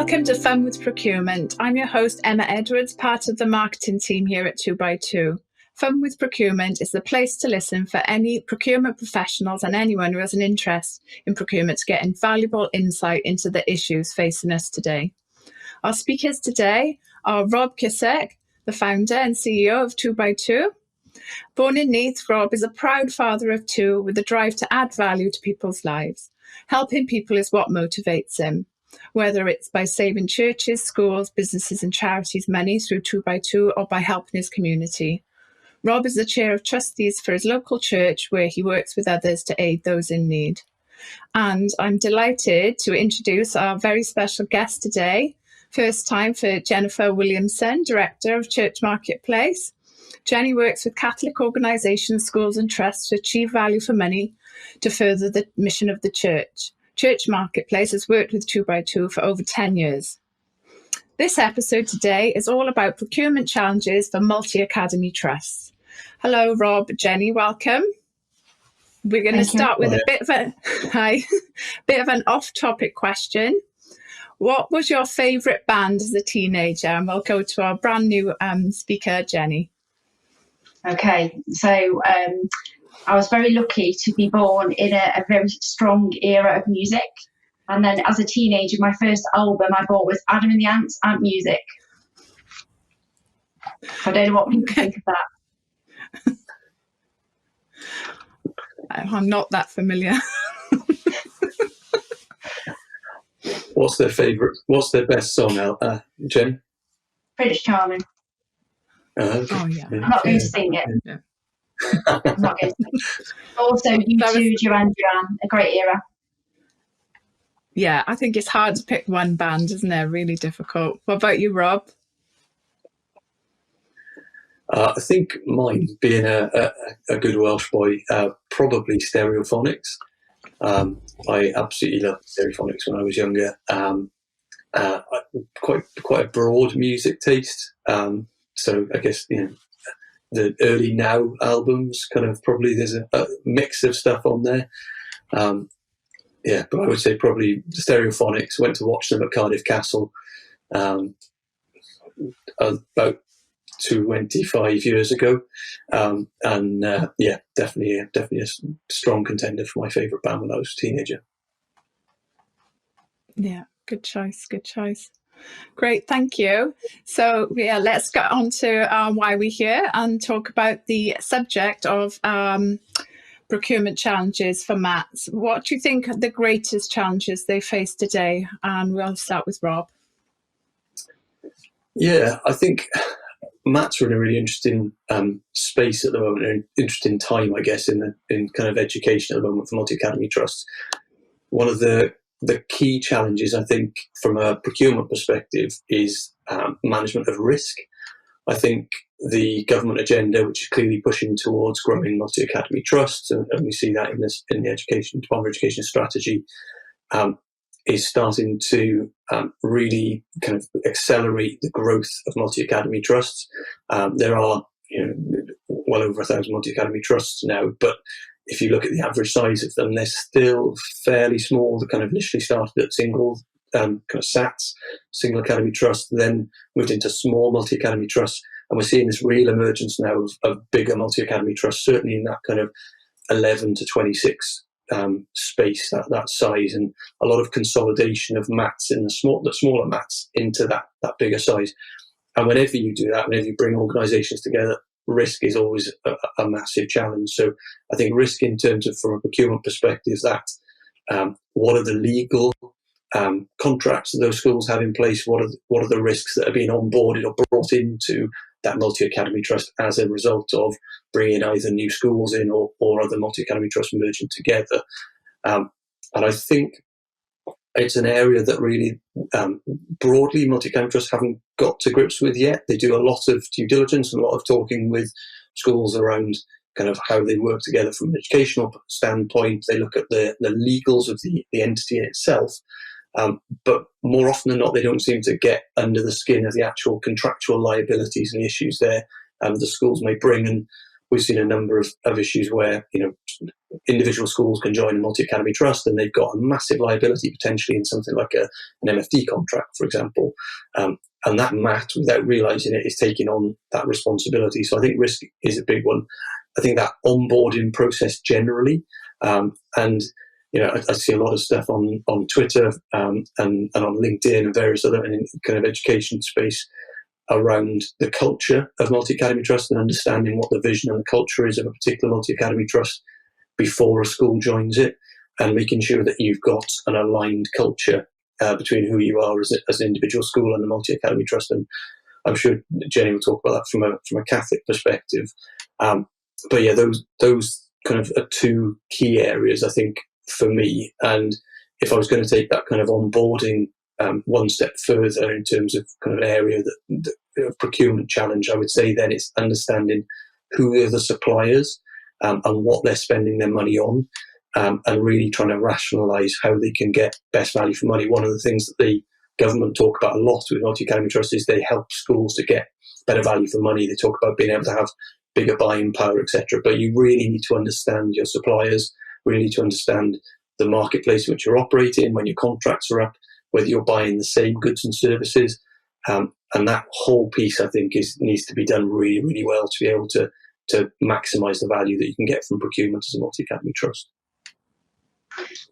Welcome to Fun with Procurement. I'm your host, Emma Edwards, part of the marketing team here at 2x2. Fun with Procurement is the place to listen for any procurement professionals and anyone who has an interest in procurement to get invaluable insight into the issues facing us today. Our speakers today are Rob Kissick, the founder and CEO of 2x2. Born in Neath, Rob is a proud father of two with a drive to add value to people's lives. Helping people is what motivates him, whether it's by saving churches, schools, businesses and charities money through 2x2 or by helping his community. Rob is the chair of trustees for his local church, where he works with others to aid those in need. And I'm delighted to introduce our very special guest today. First time for Jennifer Williamson, Director of ChurchMarketPlace. Jenny works with Catholic organisations, schools and trusts to achieve value for money to further the mission of the church. ChurchMarketPlace has worked with 2x2 for over 10 years. This episode today is all about procurement challenges for multi-academy trusts. Hello, Rob, Jenny, welcome. We're going to start with a bit of an off-topic question. What was your favourite band as a teenager? And we'll go to our brand new speaker, Jenny. Okay, so I was very lucky to be born in a very strong era of music. And then as a teenager, my first album I bought was Adam and the Ants, Ant Music. I don't know what people think of that. I'm not that familiar. What's their best song, Jenny? Prince Charming. Oh, yeah. I'm not going to sing it. Yeah. I'm not going to sing it. Also, U2, Duran Duran, a great era. Yeah, I think it's hard to pick one band, isn't it? Really difficult. What about you, Rob? I think mine, being a good Welsh boy, probably Stereophonics. I absolutely loved Stereophonics when I was younger. Quite a broad music taste. So I guess, the early Now albums, kind of probably there's a mix of stuff on there. But I would say probably Stereophonics. Went to watch them at Cardiff Castle about 25 years ago. Definitely a strong contender for my favourite band when I was a teenager. Yeah, good choice. Great, thank you. So let's get on to why we're here and talk about the subject of procurement challenges for MATs. What do you think are the greatest challenges they face today? And we'll start with Rob. Yeah, I think MATs are in a really interesting space at the moment, an interesting time, I guess, in kind of education at the moment for multi-academy trusts. One of the key challenges, I think, from a procurement perspective is management of risk. I think the government agenda, which is clearly pushing towards growing multi-academy trusts, and we see that in the Department of Education strategy, is starting to really kind of accelerate the growth of multi-academy trusts. There are well over 1,000 multi-academy trusts now, but if you look at the average size of them, they're still fairly small. They kind of initially started at single kind of SATs, single academy trusts, then moved into small multi-academy trusts. And we're seeing this real emergence now of bigger multi-academy trusts, certainly in that kind of 11 to 26 space, that size, and a lot of consolidation of MATs in the smaller MATs into that bigger size. And whenever you do that, whenever you bring organisations together, risk is always a massive challenge. So I think risk in terms of, from a procurement perspective, that what are the legal contracts that those schools have in place? What are the risks that are being onboarded or brought into that multi-academy trust as a result of bringing either new schools in or other multi-academy trusts merging together? And I think it's an area that really broadly multi-academy trusts haven't got to grips with yet. They do a lot of due diligence and a lot of talking with schools around kind of how they work together from an educational standpoint. They look at the legals of the entity itself. But more often than not, they don't seem to get under the skin of the actual contractual liabilities and issues there the schools may bring. And we've seen a number of issues where, individual schools can join a multi-academy trust, and they've got a massive liability potentially in something like an MFD contract, for example. And that MAT, without realising it, is taking on that responsibility. So I think risk is a big one. I think that onboarding process generally, and I see a lot of stuff on Twitter and on LinkedIn and various other kind of education space around the culture of multi-academy trust and understanding what the vision and the culture is of a particular multi-academy trust before a school joins it, and making sure that you've got an aligned culture between who you are as an individual school and the multi-academy trust. And I'm sure Jenny will talk about that from a Catholic perspective. But yeah, those kind of are two key areas, I think, for me. And if I was going to take that kind of onboarding one step further in terms of kind of an area that procurement challenge, I would say then it's understanding who are the suppliers and what they're spending their money on, and really trying to rationalise how they can get best value for money. One of the things that the government talk about a lot with multi-academy trusts is they help schools to get better value for money. They talk about being able to have bigger buying power, etc. But you really need to understand your suppliers, really need to understand the marketplace in which you're operating, when your contracts are up, whether you're buying the same goods and services. And that whole piece, I think, needs to be done really, really well to be able to maximise the value that you can get from procurement as a multi-academy trust.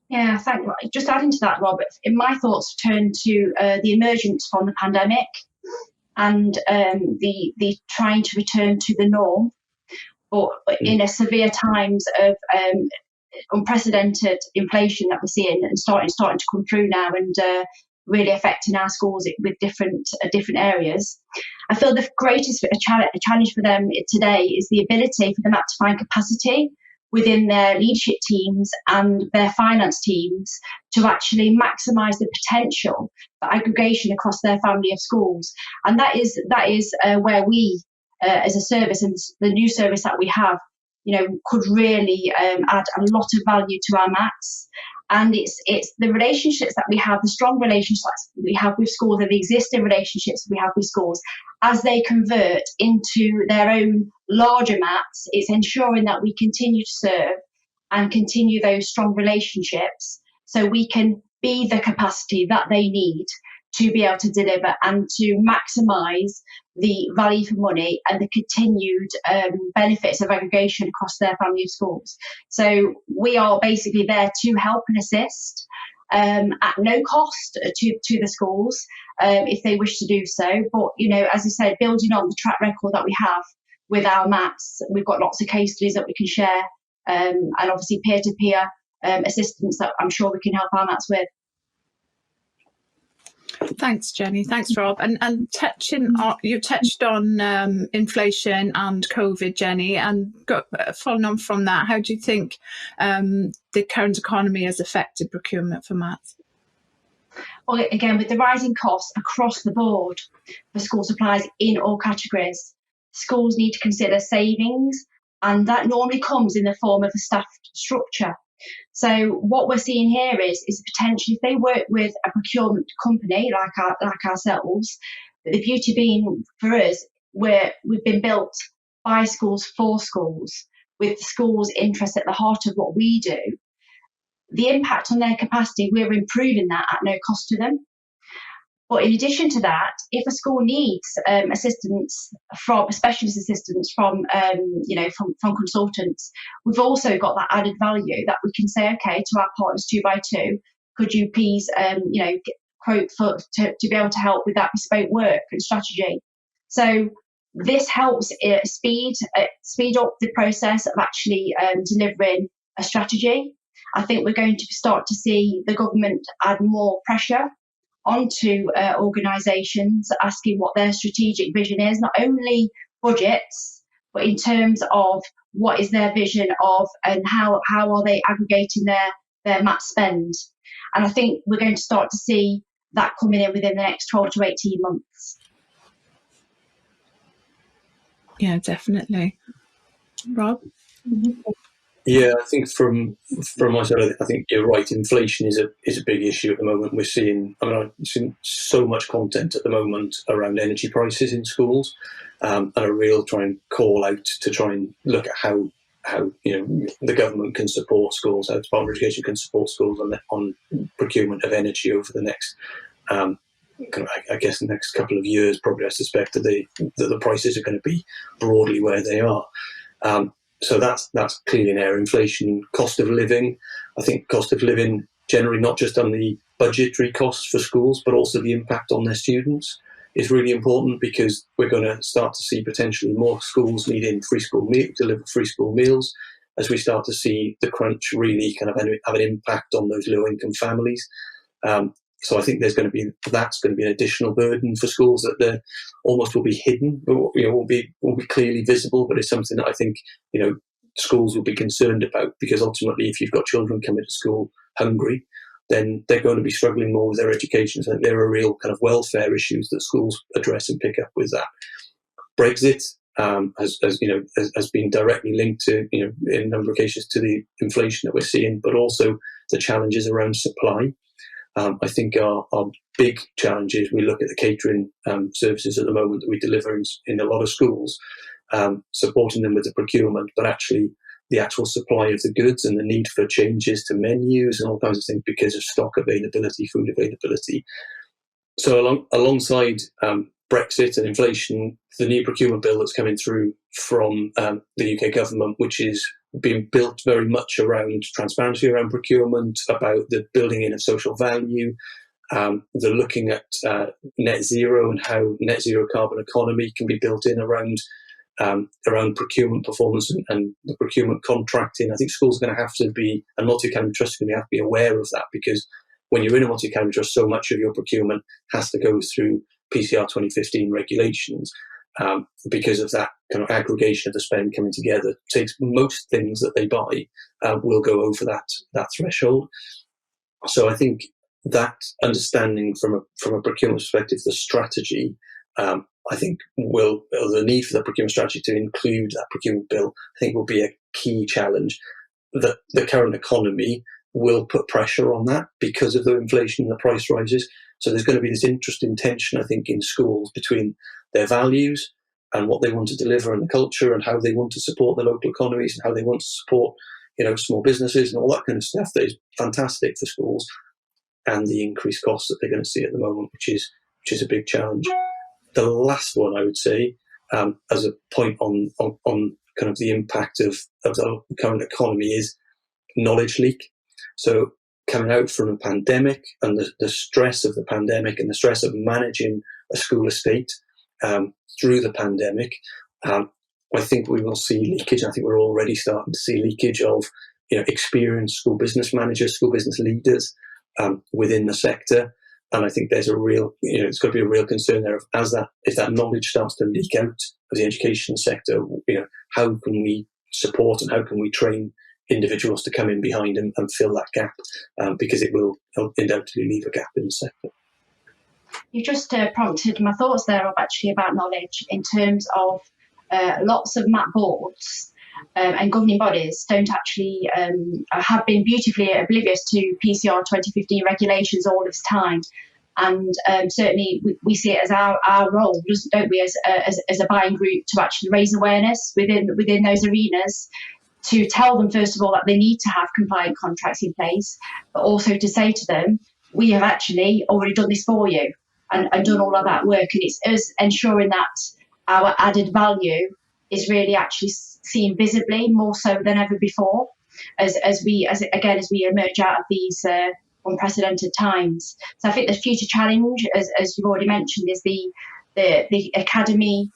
Yeah, thank you. Just adding to that, Robert, in my thoughts turn to the emergence from the pandemic and the trying to return to the norm, but in a severe times of unprecedented inflation that we're seeing and starting to come through now, and really affecting our schools with different areas. I feel the greatest challenge for them today is the ability for them to find capacity within their leadership teams and their finance teams to actually maximise the potential for aggregation across their family of schools. And that is where we, as a service, and the new service that we have, could really add a lot of value to our MATs. And it's the relationships that we have, the strong relationships we have with schools, and the existing relationships we have with schools, as they convert into their own larger MATs. It's ensuring that we continue to serve and continue those strong relationships so we can be the capacity that they need to be able to deliver and to maximise the value for money and the continued benefits of aggregation across their family of schools. So we are basically there to help and assist at no cost to the schools if they wish to do so. But, as I said, building on the track record that we have with our MATs, we've got lots of case studies that we can share, and obviously peer-to-peer assistance that I'm sure we can help our MATs with. Thanks, Jenny. Thanks, Rob. And you touched on inflation and COVID, Jenny, and following on from that, how do you think the current economy has affected procurement for MATs? Well, again, with the rising costs across the board for school supplies in all categories, schools need to consider savings, and that normally comes in the form of a staffed structure. So what we're seeing here is potentially if they work with a procurement company like ourselves, but the beauty being for us, we've been built by schools for schools, with the schools' interest at the heart of what we do. The impact on their capacity, we're improving that at no cost to them. But in addition to that, if a school needs assistance from specialist assistance from consultants, we've also got that added value that we can say, okay, to our partners 2x2, could you please quote to be able to help with that bespoke work and strategy. So this helps speed up the process of actually delivering a strategy. I think we're going to start to see the government add more pressure onto organisations, asking what their strategic vision is, not only budgets, but in terms of what is their vision of and how are they aggregating their MAT spend. And I think we're going to start to see that coming in within the next 12 to 18 months. Yeah, definitely. Rob? Yeah, I think from my side, I think you're right. Inflation is a big issue at the moment. I've seen so much content at the moment around energy prices in schools, and a real try and call out to try and look at how how the government can support schools, how the Department of Education can support schools on procurement of energy over the next, I guess, the next couple of years. Probably, I suspect that the prices are going to be broadly where they are. So that's clearly an area. Inflation, cost of living. I think cost of living generally, not just on the budgetary costs for schools, but also the impact on their students, is really important, because we're going to start to see potentially more schools needing deliver free school meals, as we start to see the crunch really kind of have an impact on those low income families. So I think that's going to be an additional burden for schools that they almost will be hidden, will be clearly visible, but it's something that I think schools will be concerned about, because ultimately, if you've got children coming to school hungry, then they're going to be struggling more with their education. So there are real kind of welfare issues that schools address and pick up with that. Brexit has been directly linked to, in a number of cases, to the inflation that we're seeing, but also the challenges around supply. I think our big challenges, we look at the catering services at the moment that we deliver in a lot of schools, supporting them with the procurement, but actually the actual supply of the goods and the need for changes to menus and all kinds of things because of stock availability, food availability. So alongside Brexit and inflation, the new procurement bill that's coming through from the UK government, which is being built very much around transparency around procurement, about the building in of social value. They're looking at net zero and how net zero carbon economy can be built in around procurement performance and the procurement contracting. I think schools are going to have to be, and multi-academy trusts are going to have to be aware of that, because when you're in a multi-academy trust, so much of your procurement has to go through PCR 2015 regulations. Because of that kind of aggregation of the spend coming together, takes most things that they buy will go over that threshold. So I think that understanding from a procurement perspective, the strategy, I think the need for the procurement strategy to include that procurement bill, I think will be a key challenge. The current economy will put pressure on that because of the inflation and the price rises. So there's going to be this interesting tension, I think, in schools between their values and what they want to deliver and the culture and how they want to support the local economies and how they want to support, small businesses and all that kind of stuff that is fantastic for schools, and the increased costs that they're going to see at the moment, which is a big challenge. The last one I would say, as a point on kind of the impact of the current economy, is knowledge leak. So coming out from a pandemic and the stress of the pandemic and the stress of managing a school estate through the pandemic, I think we will see leakage. I think we're already starting to see leakage of experienced school business managers, school business leaders within the sector. And I think there's a real, it's got to be a real concern there if that knowledge starts to leak out of the education sector. How can we support and how can we train individuals to come in behind and fill that gap, because it will undoubtedly leave a gap in the sector. You just prompted my thoughts there, Rob, actually, about knowledge in terms of lots of MAT boards and governing bodies don't actually have been beautifully oblivious to PCR 2015 regulations all this time. And certainly we see it as our role, don't we, as a buying group, to actually raise awareness within those arenas, to tell them, first of all, that they need to have compliant contracts in place, but also to say to them, we have actually already done this for you and done all of that work. And it's us ensuring that our added value is really actually seen visibly more so than ever before as we emerge out of these unprecedented times. So I think the future challenge, as you've already mentioned, is the academy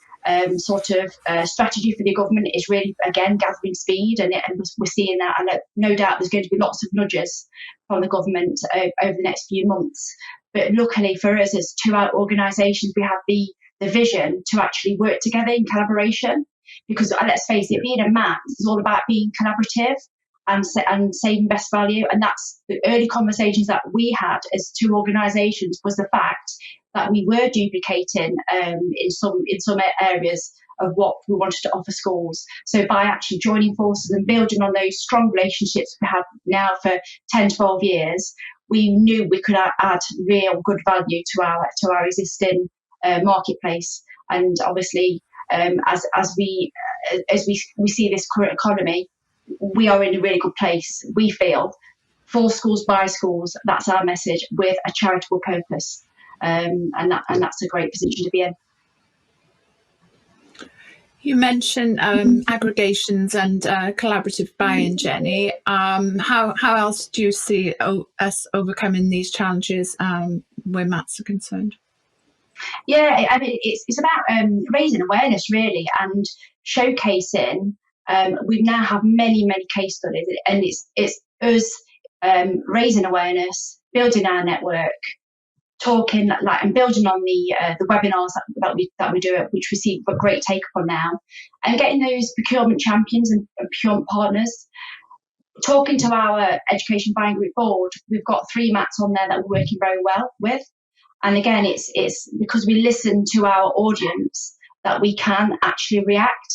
strategy for the government is really, again, gathering speed, and we're seeing that. And no doubt there's going to be lots of nudges from the government over the next few months. But luckily for us, as two organisations, we have the vision to actually work together in collaboration. Because let's face it, being a MAT is all about being collaborative and saving best value. And that's the early conversations that we had as two organisations, was the fact that we were duplicating in some areas of what we wanted to offer schools. So by actually joining forces and building on those strong relationships we have now for 10, 12 years, we knew we could add real good value to our existing marketplace. And obviously, as we see this current economy, we are in a really good place. We feel for schools by schools. That's our message, with a charitable purpose, and that's a great position to be in. You mentioned aggregations and collaborative buy-in, Jenny. How else do you see us overcoming these challenges where MATs are concerned? Yeah, I mean, it's about raising awareness, really, and showcasing. We now have many case studies, and it's us raising awareness, building our network, talking and building on the webinars that we do, which we see a great take up on now, and getting those procurement champions and procurement partners. Talking to our education buying group board, we've got 3 MATs on there that we're working very well with. And again, it's because we listen to our audience that we can actually react,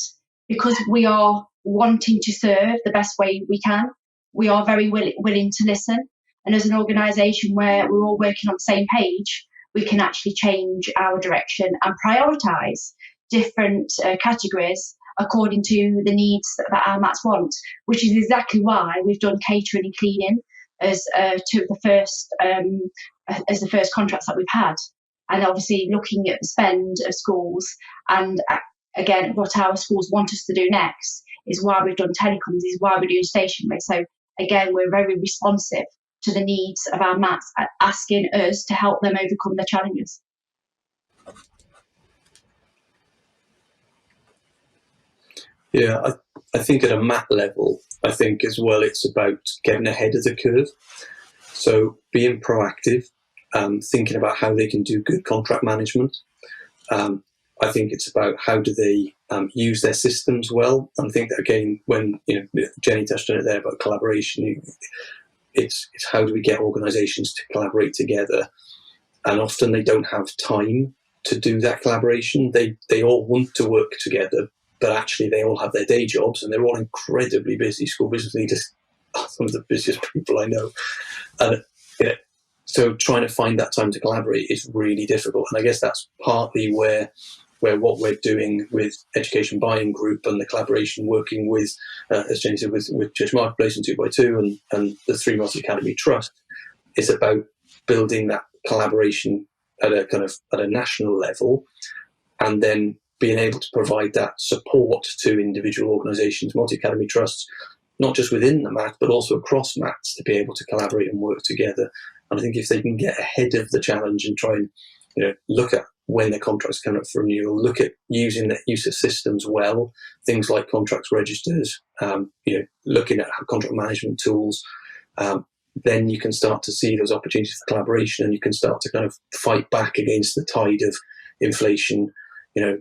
because we are wanting to serve the best way we can. We are very willing to listen. And as an organisation where we're all working on the same page, we can actually change our direction and prioritise different categories according to the needs that our MATs want, which is exactly why we've done catering and cleaning as the first contracts that we've had. And obviously looking at the spend of schools, and again, what our schools want us to do next is why we've done telecoms, is why we're doing stationery. So again, we're very responsive to the needs of our MATs, asking us to help them overcome their challenges. Yeah, I think at a MAT level, I think as well it's about getting ahead of the curve. So being proactive, thinking about how they can do good contract management. I think it's about how do they use their systems well. And I think that again, when Jenny touched on it there about collaboration, it's how do we get organisations to collaborate together? And often they don't have time to do that collaboration. They all want to work together, but actually they all have their day jobs and they're all incredibly busy. School business leaders are some of the busiest people I know. And so trying to find that time to collaborate is really difficult. And I guess that's partly where what we're doing with Education Buying Group and the collaboration working with, as Jenny said, with ChurchMarketPlace and 2x2 and the 3 Multi-Academy Trust, is about building that collaboration at a national level, and then being able to provide that support to individual organisations, multi-academy trusts, not just within the MAT, but also across MATs, to be able to collaborate and work together. And I think if they can get ahead of the challenge and try and look at when their contracts come up for renewal, look at using the use of systems well, things like contracts registers, looking at contract management tools, then you can start to see those opportunities for collaboration, and you can start to kind of fight back against the tide of inflation,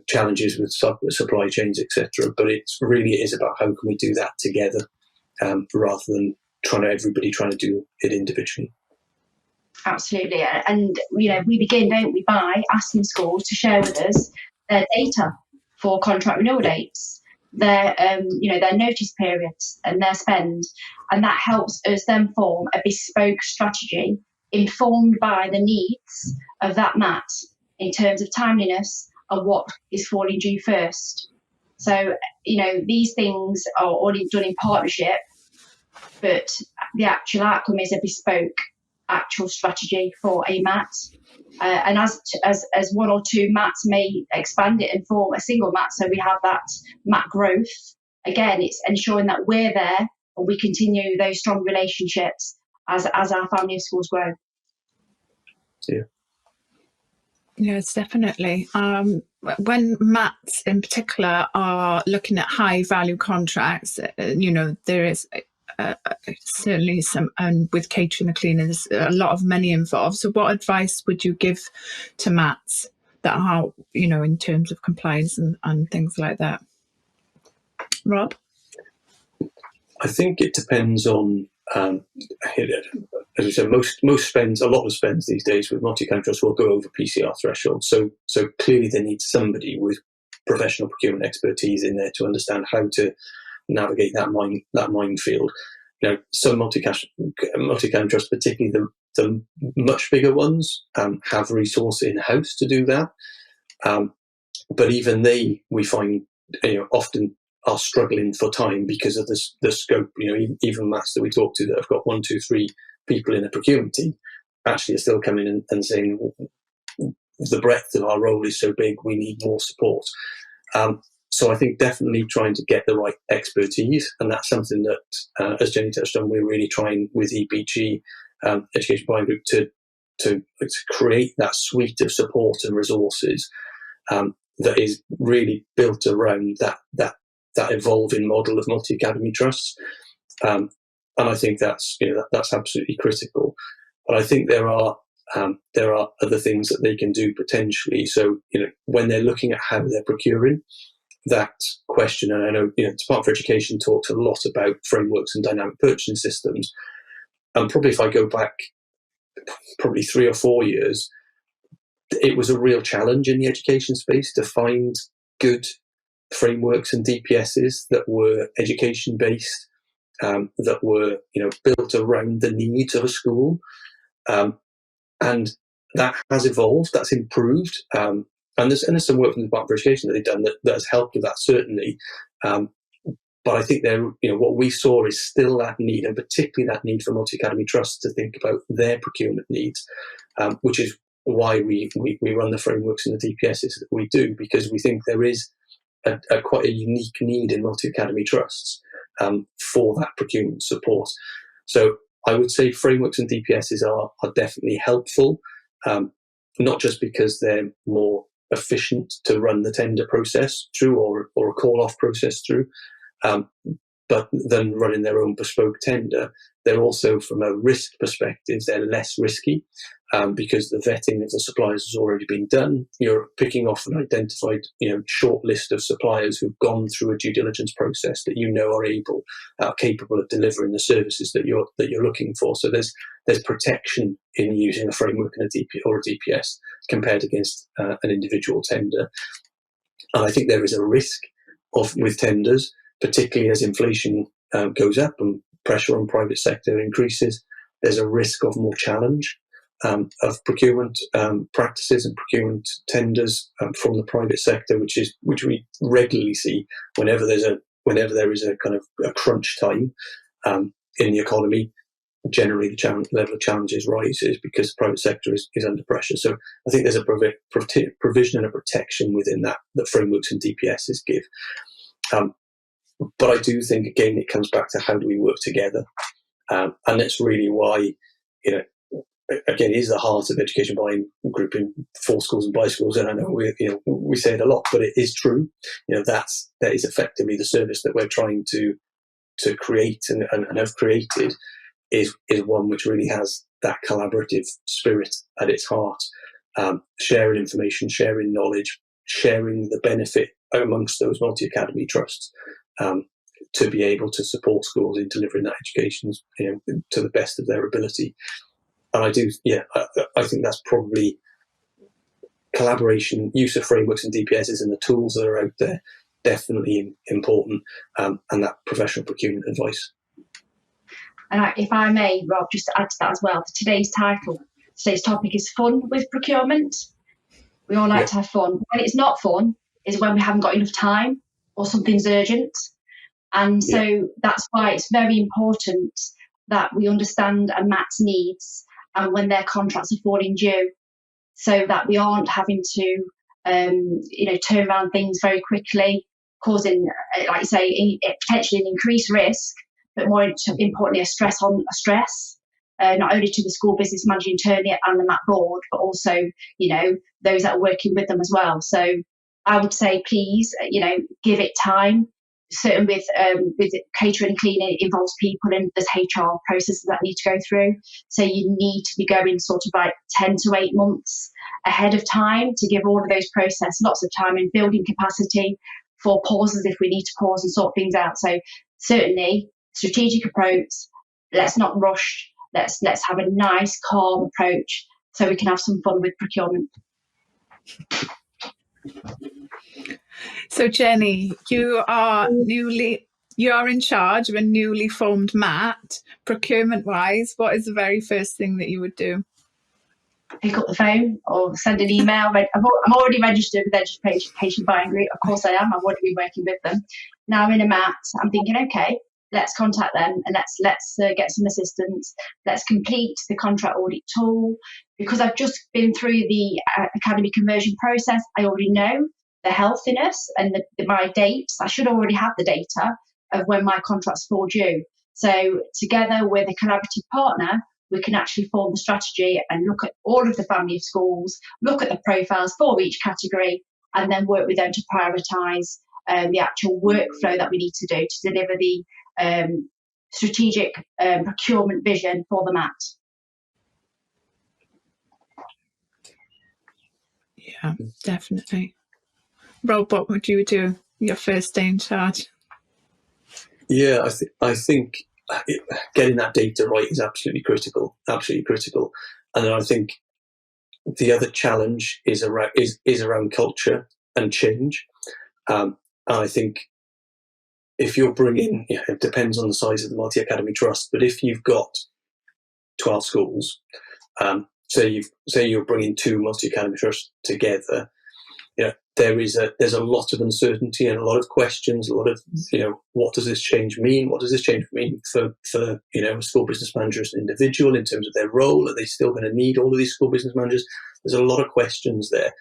challenges with supply chains, etc. But it is about how can we do that together, rather than everybody trying to do it individually. Absolutely. And we begin, don't we, by asking schools to share with us their data for contract renewal dates, their notice periods and their spend, and that helps us then form a bespoke strategy informed by the needs of that MAT in terms of timeliness and what is falling due first. So these things are already done in partnership, but the actual outcome is a bespoke actual strategy for a MAT. And as 1 or 2 MATs may expand it and form a single MAT, so we have that MAT growth. Again, it's ensuring that we're there and we continue those strong relationships as our family of schools grow. Yeah. Yes, definitely. When MATs in particular are looking at high value contracts, there is certainly some, and with catering and cleaning, there's a lot of money involved. So what advice would you give to MATs that are, in terms of compliance and things like that? Rob? I think it depends on, as we said, most spends, a lot of spends these days with multi-academy trusts will go over PCR thresholds. So clearly they need somebody with professional procurement expertise in there to understand how to navigate that minefield. Some multi-academy trusts, particularly the much bigger ones, have resource in-house to do that. But even they, we find, often are struggling for time because of the scope. Even Mats that we talk to that have got 1, 2, 3 people in a procurement team actually are still coming in and saying the breadth of our role is so big, we need more support. So I think definitely trying to get the right expertise, and that's something that, as Jenny touched on, we're really trying with EBG, Education Buying Group, to create that suite of support and resources that is really built around that evolving model of multi-academy trusts. And I think that's absolutely critical. But I think there are other things that they can do potentially. So when they're looking at how they're procuring, that question, and I know Department for Education talks a lot about frameworks and dynamic purchasing systems. And probably if I go back probably 3 or 4 years, it was a real challenge in the education space to find good frameworks and DPSs that were education based, that were built around the needs of a school, and that has evolved. That's improved, and there's some work from the Department for Education that they've done that has helped with that, certainly. But I think what we saw is still that need, and particularly that need for multi-academy trusts to think about their procurement needs, which is why we run the frameworks and the DPSs that we do, because we think there is quite a unique need in multi-academy trusts for that procurement support. So I would say frameworks and DPSs are definitely helpful, not just because they're more efficient to run the tender process through or a call-off process through, but than running their own bespoke tender. They're also, from a risk perspective, they're less risky because the vetting of the suppliers has already been done. You're picking off an identified, short list of suppliers who've gone through a due diligence process that are capable of delivering the services that you're looking for. So there's protection in using a framework and a DP or a DPS compared against an individual tender. And I think there is a risk with tenders, particularly as inflation goes up and pressure on private sector increases. There's a risk of more challenge of procurement practices and procurement tenders from the private sector, which we regularly see whenever there is a kind of a crunch time in the economy. Generally, the level of challenges rises because the private sector is under pressure. So I think there's a provision and a protection within that frameworks and DPSs give. But I do think, again, it comes back to how do we work together, and that's really why, again, is the heart of Education Buying Group in for schools and by schools. And I know we say it a lot, but it is true. That is effectively the service that we're trying to create and have created is one which really has that collaborative spirit at its heart, sharing information, sharing knowledge, sharing the benefit amongst those multi-academy trusts, to be able to support schools in delivering that education to the best of their ability. And I think that's probably collaboration, use of frameworks and DPSs and the tools that are out there, definitely important, and that professional procurement advice. And if I may, Rob, just to add to that as well, today's topic is fun with procurement. We all like to have fun. When it's not fun is when we haven't got enough time or something's urgent. And so that's why it's very important that we understand a MAT's needs and when their contracts are falling due, so that we aren't having to, turn around things very quickly, causing, like you say, potentially an increased risk, but more importantly, a stress, not only to the school business manager internally and the MAT board, but also, those that are working with them as well. So I would say, please, give it time. Certainly with catering and cleaning, it involves people and there's HR processes that need to go through. So you need to be going sort of like 10 to 8 months ahead of time to give all of those processes lots of time and building capacity for pauses if we need to pause and sort things out. So certainly strategic approach. Let's not rush. Let's have a nice, calm approach so we can have some fun with procurement. So Jenny, you are in charge of a newly formed MAT. Procurement wise, what is the very first thing that you would do? pick up the phone or send an email. I'm already registered with Education Buying Group. Of course I am. I've already been working with them. Now I'm in a MAT. I'm thinking, okay, let's contact them and let's get some assistance. Let's complete the contract audit tool. Because I've just been through the academy conversion process, I already know the healthiness and my dates. I should already have the data of when my contracts fall due. So together with a collaborative partner, we can actually form the strategy and look at all of the family of schools, look at the profiles for each category, and then work with them to prioritise the actual workflow that we need to do to deliver the strategic procurement vision for the MAT. Yeah, definitely. Rob, what would you do your first day in charge? Yeah, I think getting that data right is absolutely critical. And then I think the other challenge is around culture and change. And I think if you're bringing, it depends on the size of the multi-academy trust, but if you've got 12 schools, say you're bringing 2 multi-academy trusts together, there's a lot of uncertainty and a lot of questions, a lot of, what does this change mean? What does this change mean for a school business manager as an individual in terms of their role? Are they still going to need all of these school business managers? There's a lot of questions there.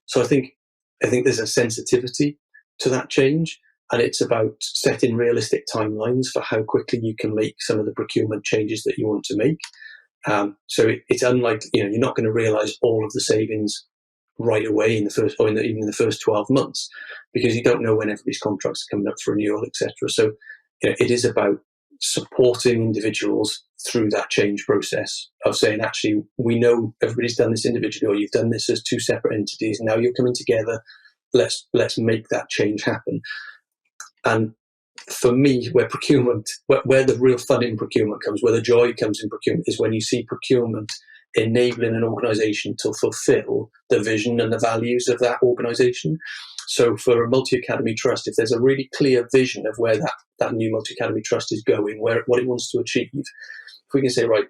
So I think there's a sensitivity to that change, and it's about setting realistic timelines for how quickly you can make some of the procurement changes that you want to make. So it's unlike, you're not going to realise all of the savings right away in the first, or even in the first 12 months, because you don't know when everybody's contracts are coming up for renewal, etc. So, it is about supporting individuals through that change process of saying, actually, we know everybody's done this individually, or you've done this as 2 separate entities. Now you're coming together. Let's make that change happen. And for me, where the real fun in procurement comes, where the joy comes in procurement, is when you see procurement enabling an organisation to fulfil the vision and the values of that organisation. So for a multi-academy trust, if there's a really clear vision of where that new multi-academy trust is going, what it wants to achieve, if we can say, right,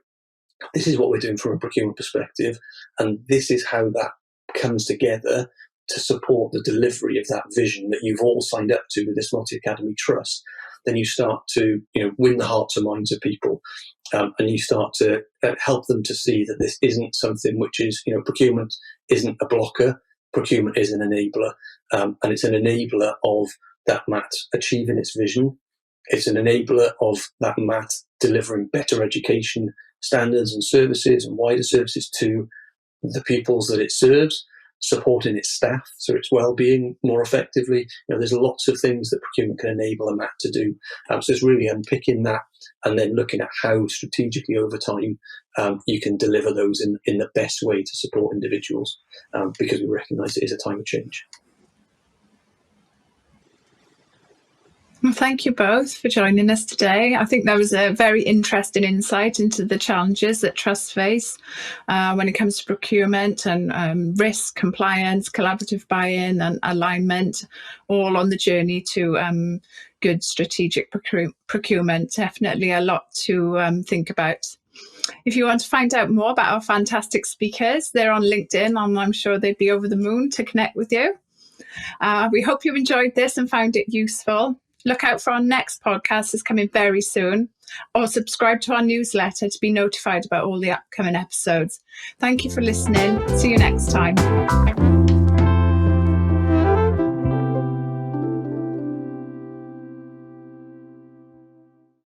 this is what we're doing from a procurement perspective, and this is how that comes together to support the delivery of that vision that you've all signed up to with this multi-academy trust, then you start to win the hearts and minds of people. And you start to help them to see that this isn't something which is, procurement isn't a blocker, procurement is an enabler. And it's an enabler of that MAT achieving its vision. It's an enabler of that MAT delivering better education standards and services and wider services to the peoples that it serves, supporting its staff, so its well-being more effectively. There's lots of things that procurement can enable a MAT to do. So it's really unpicking that and then looking at how strategically over time you can deliver those in the best way to support individuals, because we recognise it is a time of change. Well, thank you both for joining us today. I think that was a very interesting insight into the challenges that trusts face when it comes to procurement and risk, compliance, collaborative buy-in and alignment, all on the journey to good strategic procurement. Definitely a lot to think about. If you want to find out more about our fantastic speakers, they're on LinkedIn, and I'm sure they'd be over the moon to connect with you. We hope you enjoyed this and found it useful. Look out for our next podcast. It's coming very soon. Or subscribe to our newsletter to be notified about all the upcoming episodes. Thank you for listening. See you next time.